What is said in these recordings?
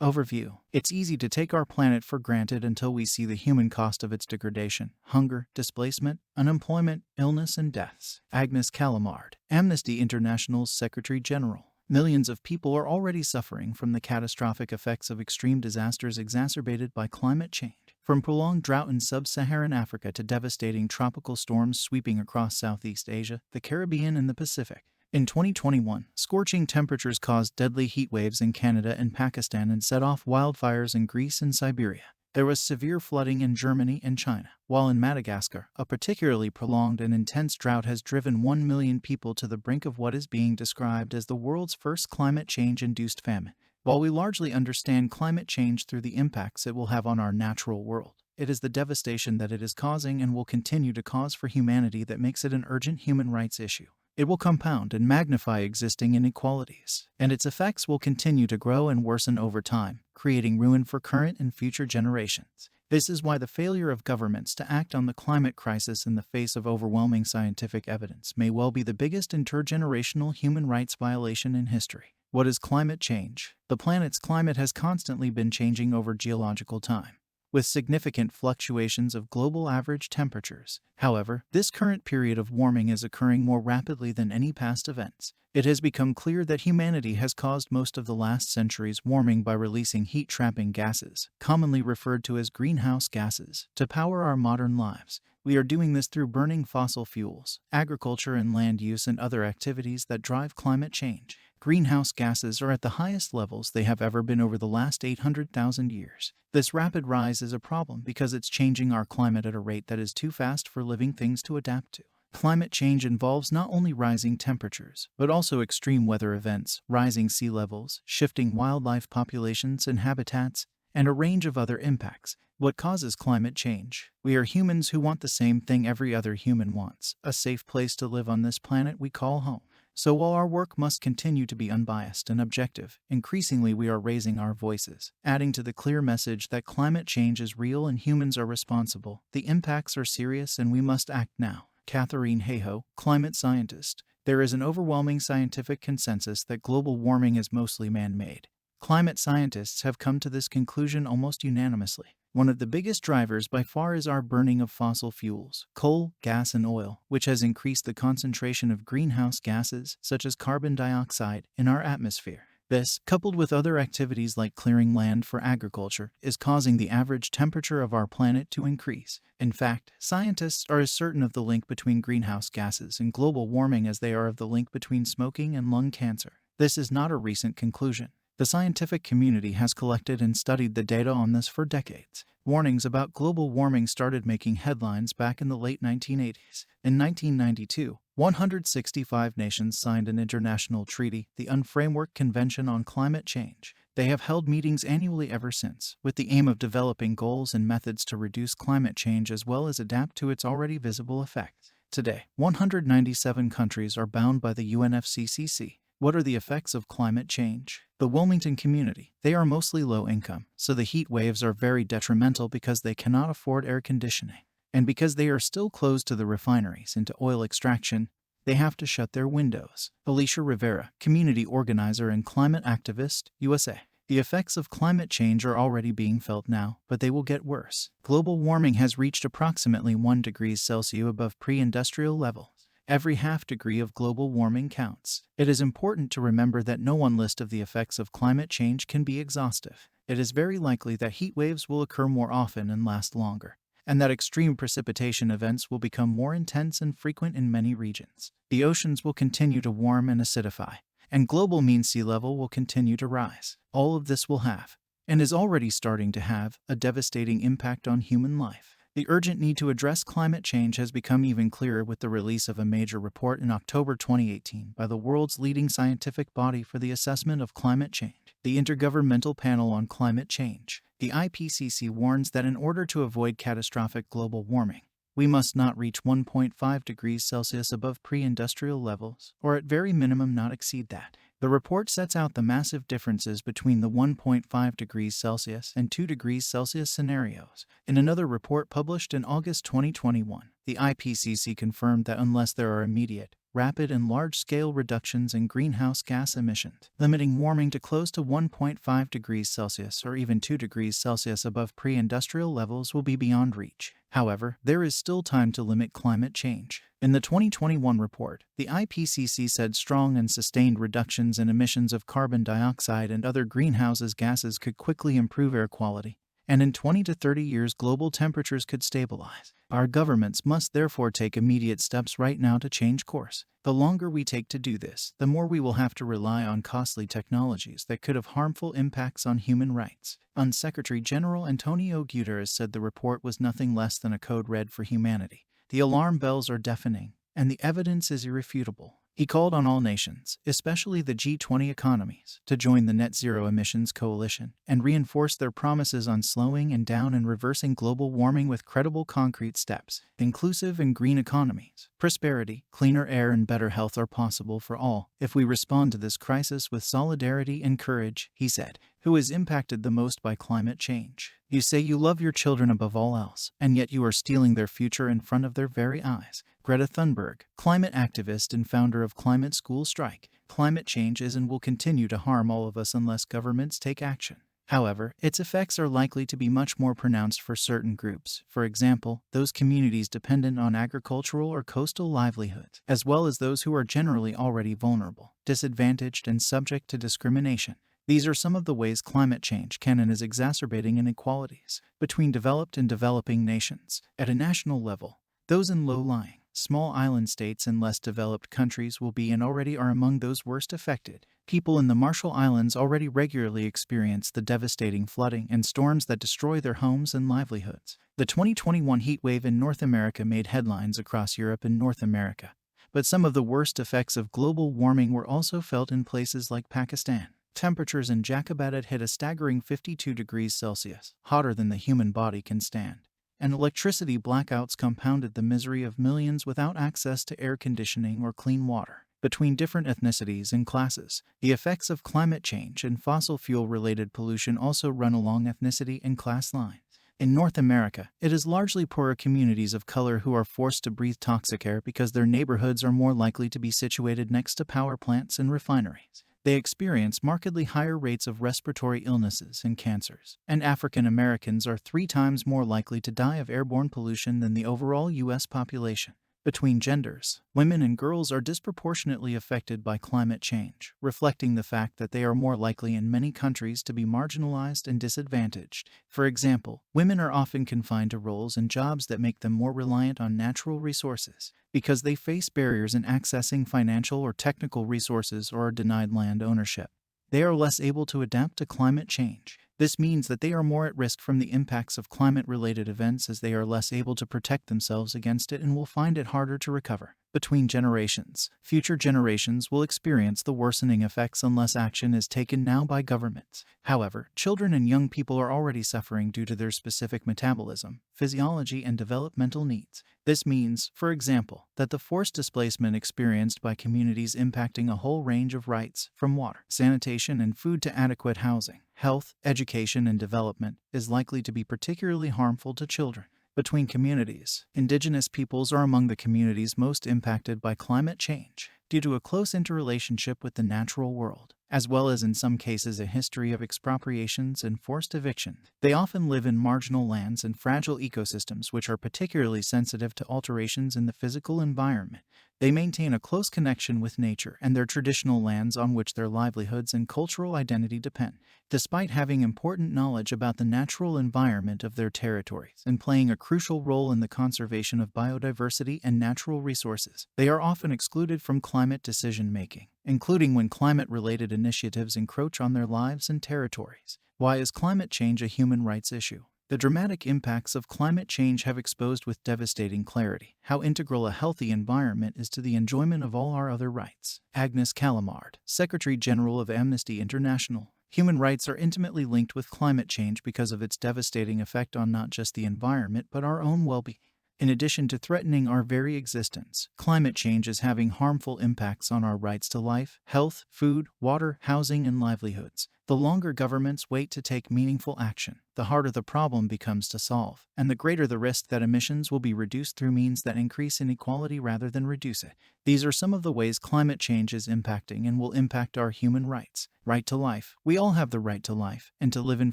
Overview. It's easy to take our planet for granted until we see the human cost of its degradation: hunger, displacement, unemployment, illness, and deaths. Agnes Callamard, Amnesty International's Secretary General. Millions of people are already suffering from the catastrophic effects of extreme disasters exacerbated by climate change. From prolonged drought in sub-Saharan Africa to devastating tropical storms sweeping across Southeast Asia, the Caribbean, and the Pacific. In 2021, scorching temperatures caused deadly heat waves in Canada and Pakistan and set off wildfires in Greece and Siberia. There was severe flooding in Germany and China, while in Madagascar, a particularly prolonged and intense drought has driven 1 million people to the brink of what is being described as the world's first climate change-induced famine. While we largely understand climate change through the impacts it will have on our natural world, it is the devastation that it is causing and will continue to cause for humanity that makes it an urgent human rights issue. It will compound and magnify existing inequalities, and its effects will continue to grow and worsen over time, creating ruin for current and future generations. This is why the failure of governments to act on the climate crisis in the face of overwhelming scientific evidence may well be the biggest intergenerational human rights violation in history. What is climate change? The planet's climate has constantly been changing over geological time, with significant fluctuations of global average temperatures. However, this current period of warming is occurring more rapidly than any past events. It has become clear that humanity has caused most of the last century's warming by releasing heat-trapping gases, commonly referred to as greenhouse gases, to power our modern lives. We are doing this through burning fossil fuels, agriculture and land use, and other activities that drive climate change. Greenhouse gases are at the highest levels they have ever been over the last 800,000 years. This rapid rise is a problem because it's changing our climate at a rate that is too fast for living things to adapt to. Climate change involves not only rising temperatures, but also extreme weather events, rising sea levels, shifting wildlife populations and habitats, and a range of other impacts. What causes climate change? We are humans who want the same thing every other human wants: a safe place to live on this planet we call home. So while our work must continue to be unbiased and objective, increasingly we are raising our voices, adding to the clear message that climate change is real and humans are responsible. The impacts are serious and we must act now. Catherine Hayhoe, climate scientist. There is an overwhelming scientific consensus that global warming is mostly man-made. Climate scientists have come to this conclusion almost unanimously. One of the biggest drivers by far is our burning of fossil fuels, coal, gas, and oil, which has increased the concentration of greenhouse gases, such as carbon dioxide, in our atmosphere. This, coupled with other activities like clearing land for agriculture, is causing the average temperature of our planet to increase. In fact, scientists are as certain of the link between greenhouse gases and global warming as they are of the link between smoking and lung cancer. This is not a recent conclusion. The scientific community has collected and studied the data on this for decades. Warnings about global warming started making headlines back in the late 1980s. In 1992, 165 nations signed an international treaty, the UN Framework Convention on Climate Change. They have held meetings annually ever since, with the aim of developing goals and methods to reduce climate change as well as adapt to its already visible effects. Today, 197 countries are bound by the UNFCCC. What are the effects of climate change? The Wilmington community. They are mostly low income, so the heat waves are very detrimental because they cannot afford air conditioning. And because they are still closed to the refineries and to oil extraction, they have to shut their windows. Alicia Rivera, community organizer and climate activist, USA. The effects of climate change are already being felt now, but they will get worse. Global warming has reached approximately 1 degree Celsius above pre-industrial levels. Every half degree of global warming counts. It is important to remember that no one list of the effects of climate change can be exhaustive. It is very likely that heat waves will occur more often and last longer, and that extreme precipitation events will become more intense and frequent in many regions. The oceans will continue to warm and acidify, and global mean sea level will continue to rise. All of this will have, and is already starting to have, a devastating impact on human life. The urgent need to address climate change has become even clearer with the release of a major report in October 2018 by the world's leading scientific body for the assessment of climate change, the Intergovernmental Panel on Climate Change. The IPCC warns that in order to avoid catastrophic global warming, we must not reach 1.5 degrees Celsius above pre-industrial levels, or at very minimum not exceed that. The report sets out the massive differences between the 1.5 degrees Celsius and 2 degrees Celsius scenarios. In another report published in August 2021, The IPCC confirmed that unless there are immediate, rapid and large-scale reductions in greenhouse gas emissions, limiting warming to close to 1.5 degrees Celsius or even 2 degrees Celsius above pre-industrial levels will be beyond reach. However, there is still time to limit climate change. In the 2021 report, the IPCC said strong and sustained reductions in emissions of carbon dioxide and other greenhouse gases could quickly improve air quality, and in 20 to 30 years global temperatures could stabilize. Our governments must therefore take immediate steps right now to change course. The longer we take to do this, the more we will have to rely on costly technologies that could have harmful impacts on human rights. Secretary General Antonio Guterres said the report was nothing less than a code red for humanity. The alarm bells are deafening, and the evidence is irrefutable. He called on all nations, especially the G20 economies, to join the Net Zero Emissions Coalition and reinforce their promises on slowing down and reversing global warming with credible concrete steps. Inclusive and green economies, prosperity, cleaner air and better health are possible for all if we respond to this crisis with solidarity and courage, he said. Who is impacted the most by climate change? You say you love your children above all else, and yet you are stealing their future in front of their very eyes. Greta Thunberg, climate activist and founder of Climate School Strike. Climate change is and will continue to harm all of us unless governments take action. However, its effects are likely to be much more pronounced for certain groups, for example, those communities dependent on agricultural or coastal livelihoods, as well as those who are generally already vulnerable, disadvantaged, and subject to discrimination. These are some of the ways climate change can and is exacerbating inequalities between developed and developing nations. At a national level, those in low-lying, small island states and less developed countries will be and already are among those worst affected. People in the Marshall Islands already regularly experience the devastating flooding and storms that destroy their homes and livelihoods. The 2021 heat wave in North America made headlines across Europe and North America, but some of the worst effects of global warming were also felt in places like Pakistan. Temperatures in Jacobatat hit a staggering 52 degrees Celsius, hotter than the human body can stand. And electricity blackouts compounded the misery of millions without access to air conditioning or clean water. Between different ethnicities and classes, the effects of climate change and fossil fuel-related pollution also run along ethnicity and class lines. In North America, it is largely poorer communities of color who are forced to breathe toxic air because their neighborhoods are more likely to be situated next to power plants and refineries. They experience markedly higher rates of respiratory illnesses and cancers, and African Americans are 3 times more likely to die of airborne pollution than the overall U.S. population. Between genders, women and girls are disproportionately affected by climate change, reflecting the fact that they are more likely in many countries to be marginalized and disadvantaged. For example, women are often confined to roles and jobs that make them more reliant on natural resources, because they face barriers in accessing financial or technical resources or are denied land ownership. They are less able to adapt to climate change. This means that they are more at risk from the impacts of climate-related events as they are less able to protect themselves against it and will find it harder to recover. Between generations, future generations will experience the worsening effects unless action is taken now by governments. However, children and young people are already suffering due to their specific metabolism, physiology, and developmental needs. This means, for example, that the forced displacement experienced by communities impacting a whole range of rights, from water, sanitation, and food to adequate housing, health, education, and development, is likely to be particularly harmful to children. Between communities, indigenous peoples are among the communities most impacted by climate change due to a close interrelationship with the natural world, as well as in some cases a history of expropriations and forced eviction. They often live in marginal lands and fragile ecosystems which are particularly sensitive to alterations in the physical environment. They maintain a close connection with nature and their traditional lands on which their livelihoods and cultural identity depend. Despite having important knowledge about the natural environment of their territories and playing a crucial role in the conservation of biodiversity and natural resources, they are often excluded from climate decision-making, including when climate-related initiatives encroach on their lives and territories. Why is climate change a human rights issue? The dramatic impacts of climate change have exposed with devastating clarity how integral a healthy environment is to the enjoyment of all our other rights. Agnes Callamard, Secretary General of Amnesty International. Human rights are intimately linked with climate change because of its devastating effect on not just the environment but our own well-being. In addition to threatening our very existence, climate change is having harmful impacts on our rights to life, health, food, water, housing, and livelihoods. The longer governments wait to take meaningful action, the harder the problem becomes to solve, and the greater the risk that emissions will be reduced through means that increase inequality rather than reduce it. These are some of the ways climate change is impacting and will impact our human rights. Right to life. We all have the right to life and to live in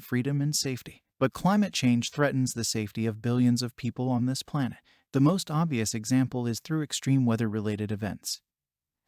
freedom and safety. But climate change threatens the safety of billions of people on this planet. The most obvious example is through extreme weather-related events,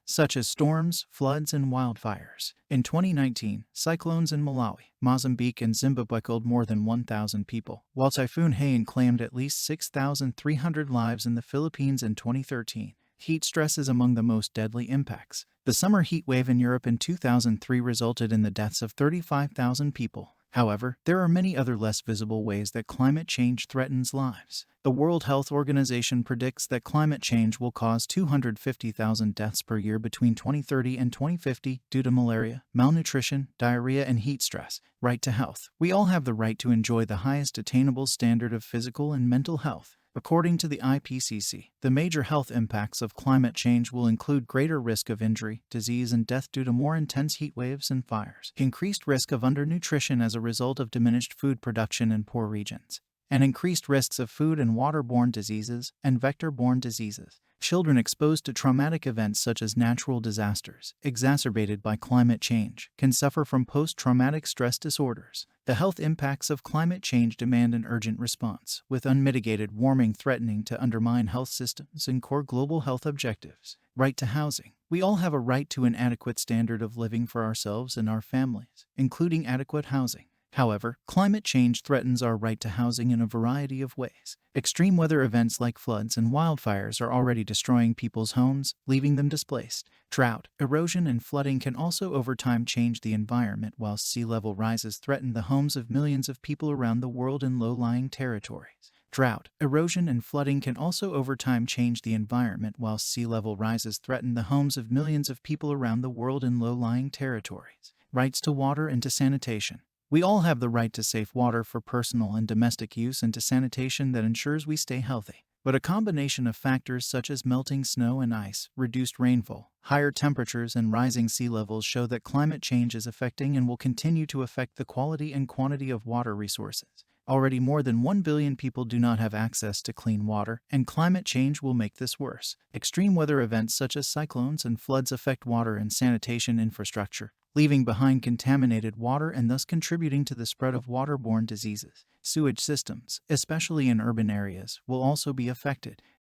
such as storms, floods, and wildfires. In 2019, cyclones in Malawi, Mozambique, and Zimbabwe killed more than 1,000 people, while Typhoon Haiyan claimed at least 6,300 lives in the Philippines in 2013. Heat stress is among the most deadly impacts. The summer heat wave in Europe in 2003 resulted in the deaths of 35,000 people. However, there are many other less visible ways that climate change threatens lives. The World Health Organization predicts that climate change will cause 250,000 deaths per year between 2030 and 2050 due to malaria, malnutrition, diarrhea, and heat stress. Right to health. We all have the right to enjoy the highest attainable standard of physical and mental health. According to the IPCC, the major health impacts of climate change will include greater risk of injury, disease, and death due to more intense heat waves and fires, increased risk of undernutrition as a result of diminished food production in poor regions, and increased risks of food and waterborne diseases and vector-borne diseases. Children exposed to traumatic events such as natural disasters, exacerbated by climate change, can suffer from post-traumatic stress disorders. The health impacts of climate change demand an urgent response, with unmitigated warming threatening to undermine health systems and core global health objectives. Right to housing. We all have a right to an adequate standard of living for ourselves and our families, including adequate housing. However, climate change threatens our right to housing in a variety of ways. Extreme weather events like floods and wildfires are already destroying people's homes, leaving them displaced. Drought, erosion, and flooding can also over time change the environment, while sea level rises threaten the homes of millions of people around the world in low-lying territories. Drought, erosion, and flooding can also over time change the environment, while sea level rises threaten the homes of millions of people around the world in low-lying territories. Rights to water and to sanitation. We all have the right to safe water for personal and domestic use and to sanitation that ensures we stay healthy. But a combination of factors such as melting snow and ice, reduced rainfall, higher temperatures, and rising sea levels show that climate change is affecting and will continue to affect the quality and quantity of water resources. Already more than 1 billion people do not have access to clean water, and climate change will make this worse. Extreme weather events such as cyclones and floods affect water and sanitation infrastructure, leaving behind contaminated water and thus contributing to the spread of waterborne diseases. Sewage systems, especially in urban areas, will also be affected.